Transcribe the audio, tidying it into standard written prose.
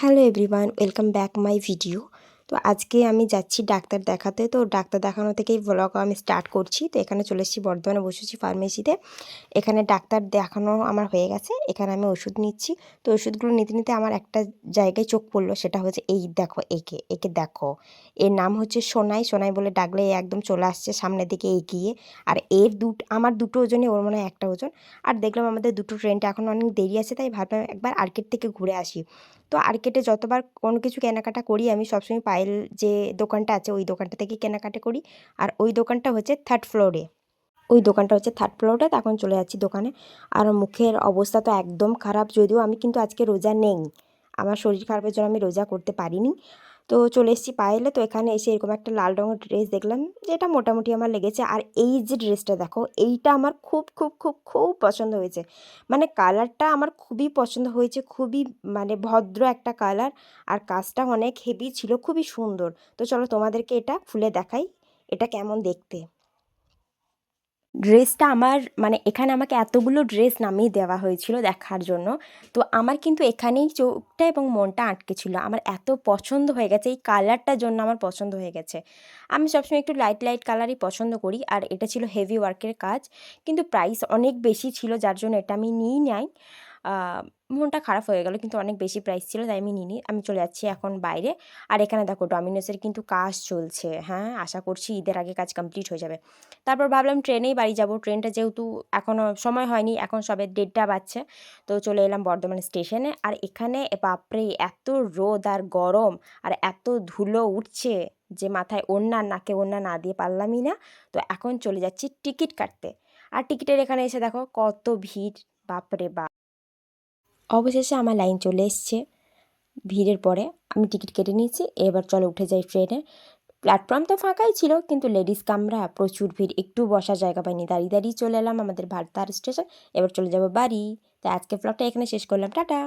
Hello everyone, welcome back my video. তো আজকে আমি যাচ্ছি ডাক্তার দেখাতে। তো ডাক্তার দেখানো থেকেই ভ্লগ আমি স্টার্ট করছি। তো এখানে চলে এসেছি, বর্ধমানে বসেছি ফার্মেসিতে। এখানে ডাক্তার দেখানো আমার হয়ে গেছে। এখানে আমি ওষুধ নিচ্ছি। তো ওষুধগুলো নিতে নিতে আমার একটা জায়গায় চোখ পড়লো, সেটা হচ্ছে এই দেখো, একে একে দেখো। এর নাম হচ্ছে সোনাই। সোনাই বলে ডাকলে এ একদম চলে আসছে সামনের দিকে এগিয়ে। আর এর আমার দুটো ওজনই, ওর মনে হয় একটা ওজন। আর দেখলাম আমাদের দুটো ট্রেনটা এখন অনেক দেরি আছে, তাই ভাবলাম একবার আর্কেড থেকে ঘুরে আসি। তো আর্কেটে যতবার কোনো কিছু কেনাকাটা করি আমি সবসময় পায়েল যে দোকানটা আছে ওই দোকানটা থেকে কেনাকাটা করি। আর ওই দোকানটা হচ্ছে থার্ড ফ্লোরে। তো এখন চলে যাচ্ছি দোকানে। আর মুখের অবস্থা তো একদম খারাপ, যদিও আমি কিন্তু আজকে রোজা নেই। আমার শরীর খারাপের জন্য আমি রোজা করতে পারিনি। তো চলে এসেছি পায়েলে। তো এখানে এসে এরকম একটা লাল রঙের ড্রেস দেখলাম, যেটা মোটামুটি আমার লেগেছে। আর এই যে ড্রেসটা দেখো, এইটা আমার খুব খুব খুব খুব পছন্দ হয়েছে। মানে কালারটা আমার খুবই পছন্দ হয়েছে, খুবই মানে ভদ্র একটা কালার। আর কাজটা অনেক হেভি ছিল, খুবই সুন্দর। তো চলো তোমাদেরকে এটা খুলে দেখাই, এটা কেমন দেখতে। ড্রেসটা আমার মানে এখানে আমাকে এতগুলো ড্রেস নামিয়ে দেওয়া হয়েছিল দেখার জন্য। তো আমার কিন্তু এখানেই চোখটা এবং মনটা আটকে ছিল, আমার এত পছন্দ হয়ে গেছে, এই কালারটার জন্য আমার পছন্দ হয়ে গেছে। আমি সবসময় একটু লাইট লাইট কালারই পছন্দ করি, আর এটা ছিল হেভি ওয়ার্কের কাজ। কিন্তু প্রাইস অনেক বেশি ছিল, যার জন্য এটা আমি নিই নাই। মনটা খারাপ হয়ে গেল, কিন্তু অনেক বেশি প্রাইস ছিল তাই আমি নিইনি। আমি চলে যাচ্ছি এখন বাইরে। আর এখানে দেখো ডমিনোসের কিন্তু কাজ চলছে। হ্যাঁ, আশা করছি ঈদের আগে কাজ কমপ্লিট হয়ে যাবে। তারপর ভাবলাম ট্রেনেই বাড়ি যাব। ট্রেনটা যেহেতু এখনও সময় হয়নি, এখন সবে 1:30 বাজছে। তো চলে এলাম বর্ধমান স্টেশনে। আর এখানে বাপরে এত রোদ আর গরম, আর এত ধুলো উঠছে যে মাথায় ওড়না, নাকে ওড়না না দিয়ে পারলামই না। তো এখন চলে যাচ্ছি টিকিট কাটতে। আর টিকিটের এখানে এসে দেখো কত ভিড়, বাপরে বাপ। অবশেষে আমার লাইন চলে এসছে। ভিড়ের পরে আমি টিকিট কেটে নিয়েছি, এবার চলো উঠে যাই ট্রেনে। প্ল্যাটফর্ম তো ফাঁকাই ছিল, কিন্তু লেডিস কামরা প্রচুর ভিড়, একটু বসার জায়গা পাইনি, দাঁড়িয়ে দাঁড়িয়ে চলে এলাম আমাদের ভারতার স্টেশন। এবার চলে যাব বাড়ি। তাই আজকে ব্লগটা এখানে শেষ করলাম, টাটা।